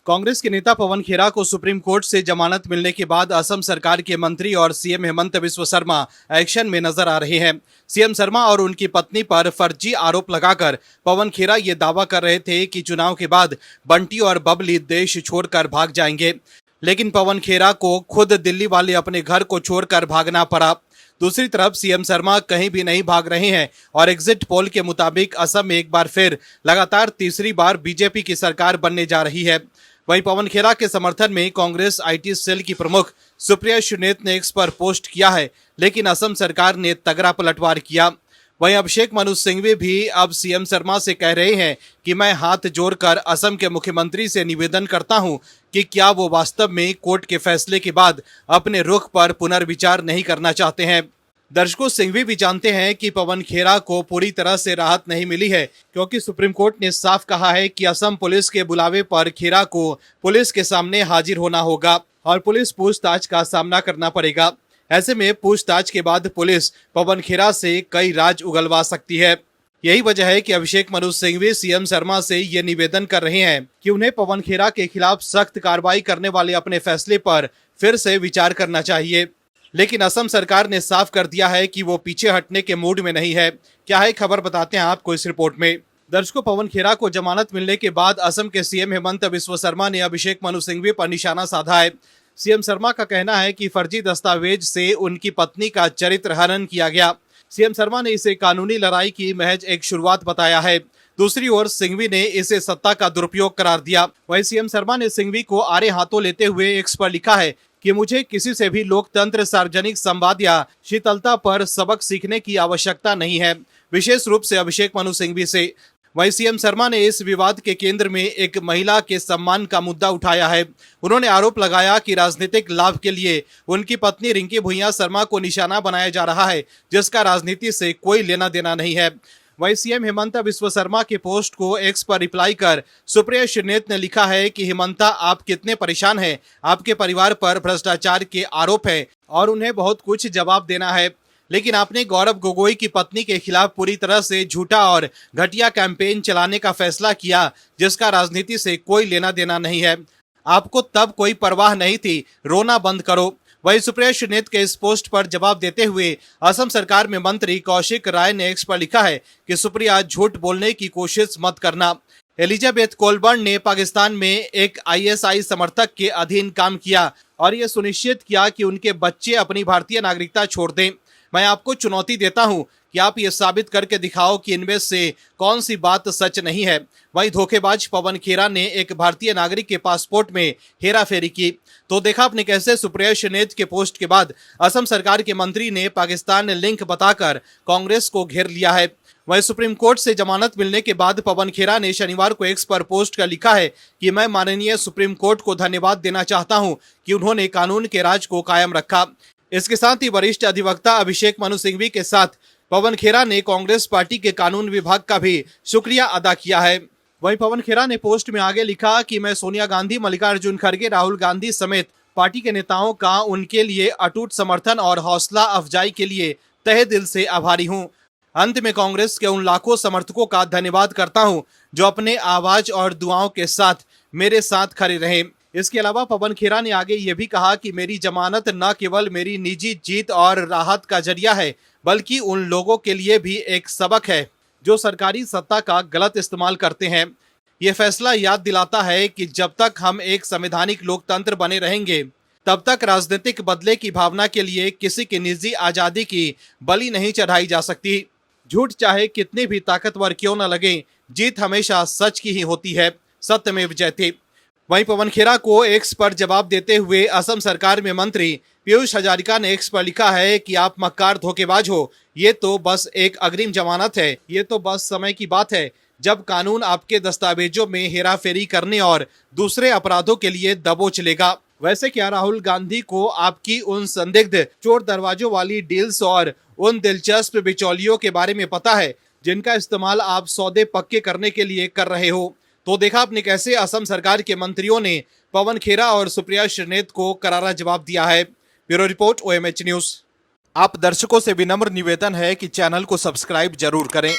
कांग्रेस के नेता पवन खेरा को सुप्रीम कोर्ट से जमानत मिलने के बाद असम सरकार के मंत्री और सीएम हेमंत बिस्वा शर्मा एक्शन में नजर आ रहे हैं। सीएम शर्मा और उनकी पत्नी पर फर्जी आरोप लगाकर पवन खेरा ये दावा कर रहे थे कि चुनाव के बाद बंटी और बबली देश छोड़कर भाग जाएंगे, लेकिन पवन खेरा को खुद दिल्ली वाले अपने घर को छोड़कर भागना पड़ा। दूसरी तरफ सीएम शर्मा कहीं भी नहीं भाग रहे हैं और एग्जिट पोल के मुताबिक असम में एक बार फिर लगातार तीसरी बार बीजेपी की सरकार बनने जा रही है। वहीं पवन खेरा के समर्थन में कांग्रेस आईटी सेल की प्रमुख सुप्रिया सुनेत ने एक्स पर पोस्ट किया है, लेकिन असम सरकार ने तगड़ा पलटवार किया। वहीं अभिषेक मनु सिंघवी भी अब सीएम शर्मा से कह रहे हैं कि मैं हाथ जोड़कर असम के मुख्यमंत्री से निवेदन करता हूं कि क्या वो वास्तव में कोर्ट के फैसले के बाद अपने रुख पर पुनर्विचार नहीं करना चाहते हैं। दर्शकों, सिंघवी भी जानते हैं कि पवन खेरा को पूरी तरह से राहत नहीं मिली है, क्योंकि सुप्रीम कोर्ट ने साफ कहा है कि असम पुलिस के बुलावे पर खेरा को पुलिस के सामने हाजिर होना होगा और पुलिस पूछताछ का सामना करना पड़ेगा। ऐसे में पूछताछ के बाद पुलिस पवन खेरा से कई राज उगलवा सकती है। यही वजह है कि अभिषेक मनु सिंघवी सीएम शर्मा से ये निवेदन कर रहे हैं कि उन्हें पवन खेरा के खिलाफ सख्त कार्रवाई करने वाले अपने फैसले पर फिर से विचार करना चाहिए। लेकिन असम सरकार ने साफ कर दिया है कि वो पीछे हटने के मूड में नहीं है। क्या है खबर, बताते हैं आपको इस रिपोर्ट में। दर्शकों, पवन खेरा को जमानत मिलने के बाद असम के सीएम हेमंत बिस्वा शर्मा ने अभिषेक मनु सिंघवी पर निशाना साधा है। सीएम शर्मा का कहना है कि फर्जी दस्तावेज से उनकी पत्नी का चरित्र हनन किया गया। सीएम शर्मा ने इसे कानूनी लड़ाई की महज एक शुरुआत बताया है। दूसरी ओर सिंघवी ने इसे सत्ता का दुरुपयोग करार दिया। वहीं सीएम शर्मा ने सिंघवी को आड़े हाथों लेते हुए एक्स पर लिखा है कि मुझे किसी से भी लोकतंत्र, सार्वजनिक संवाद या शीतलता पर सबक सीखने की आवश्यकता नहीं है, विशेष रूप से अभिषेक मनु सिंघवी से। वहीं सीएम शर्मा ने इस विवाद के केंद्र में एक महिला के सम्मान का मुद्दा उठाया है। उन्होंने आरोप लगाया कि राजनीतिक लाभ के लिए उनकी पत्नी रिंकी भुइयां शर्मा को निशाना बनाया जा रहा है, जिसका राजनीति से कोई लेना देना नहीं है। वहीं सीएम हेमंत बिस्वा शर्मा के पोस्ट को एक्स पर रिप्लाई कर सुप्रिया सुनेत ने लिखा है कि हेमंता, आप कितने परेशान हैं। आपके परिवार पर भ्रष्टाचार के आरोप है और उन्हें बहुत कुछ जवाब देना है, लेकिन आपने गौरव गोगोई की पत्नी के खिलाफ पूरी तरह से झूठा और घटिया कैंपेन चलाने का फैसला किया, जिसका राजनीति से कोई लेना देना नहीं है। आपको तब कोई परवाह नहीं थी, रोना बंद करो। वहीं सुप्रिया सुनेत के इस पोस्ट पर जवाब देते हुए असम सरकार में मंत्री कौशिक राय ने एक्स पर लिखा है कि सुप्रिया, झूठ बोलने की कोशिश मत करना। एलिजाबेथ कोलबर्न ने पाकिस्तान में एक आईएसआई समर्थक के अधीन काम किया और ये सुनिश्चित किया कि उनके बच्चे अपनी भारतीय नागरिकता छोड़ दें। मैं आपको चुनौती देता हूं कि आप ये साबित करके दिखाओ कि इनमें से कौन सी बात सच नहीं है। वहीं धोखेबाज पवन खेरा ने एक भारतीय नागरिक के पासपोर्ट में हेराफेरी की। तो देखा आपने कैसे सुप्रिया सुनेत के पोस्ट के बाद असम सरकार के मंत्री ने पाकिस्तान लिंक बताकर कांग्रेस को घेर लिया है। वहीं सुप्रीम कोर्ट से जमानत मिलने के बाद पवन खेरा ने शनिवार को एक्स पर पोस्ट कर लिखा है कि मैं माननीय सुप्रीम कोर्ट को धन्यवाद देना चाहता हूं कि उन्होंने कानून के राज को कायम रखा। इसके साथ ही वरिष्ठ अधिवक्ता अभिषेक मनु सिंघवी के साथ पवन खेरा ने कांग्रेस पार्टी के कानून विभाग का भी शुक्रिया अदा किया है। वहीं पवन खेरा ने पोस्ट में आगे लिखा कि मैं सोनिया गांधी, मल्लिकार्जुन खड़गे, राहुल गांधी समेत पार्टी के नेताओं का उनके लिए अटूट समर्थन और हौसला अफजाई के लिए तहे दिल से आभारी हूं। अंत में कांग्रेस के उन लाखों समर्थकों का धन्यवाद करता हूं जो अपने आवाज और दुआओं के साथ मेरे साथ खड़े रहे। इसके अलावा पवन खेरा ने आगे ये भी कहा कि मेरी जमानत न केवल मेरी निजी जीत और राहत का जरिया है, बल्कि उन लोगों के लिए भी एक सबक है जो सरकारी सत्ता का गलत इस्तेमाल करते हैं। ये फैसला याद दिलाता है कि जब तक हम एक संवैधानिक लोकतंत्र बने रहेंगे, तब तक राजनीतिक बदले की भावना के लिए किसी की निजी आजादी की बलि नहीं चढ़ाई जा सकती। झूठ चाहे कितने भी ताकतवर क्यों न लगे, जीत हमेशा सच की ही होती है। सत्यमेव जयते। वहीं पवन खेरा को एक्स पर जवाब देते हुए असम सरकार में मंत्री पीयूष हजारिका ने एक्स पर लिखा है कि आप मक्कार धोखेबाज हो। ये तो बस एक अग्रिम जमानत है। ये तो बस समय की बात है जब कानून आपके दस्तावेजों में हेराफेरी करने और दूसरे अपराधों के लिए दबोच लेगा। वैसे क्या राहुल गांधी को आपकी उन संदिग्ध चोर दरवाजों वाली डील्स और उन दिलचस्प बिचौलियों के बारे में पता है जिनका इस्तेमाल आप सौदे पक्के करने के लिए कर रहे हो? तो देखा आपने कैसे असम सरकार के मंत्रियों ने पवन खेरा और सुप्रिया सुनेत को करारा जवाब दिया है। Bureau report, OMH news. आप दर्शकों से विनम्र निवेदन है कि चैनल को सब्सक्राइब जरूर करें।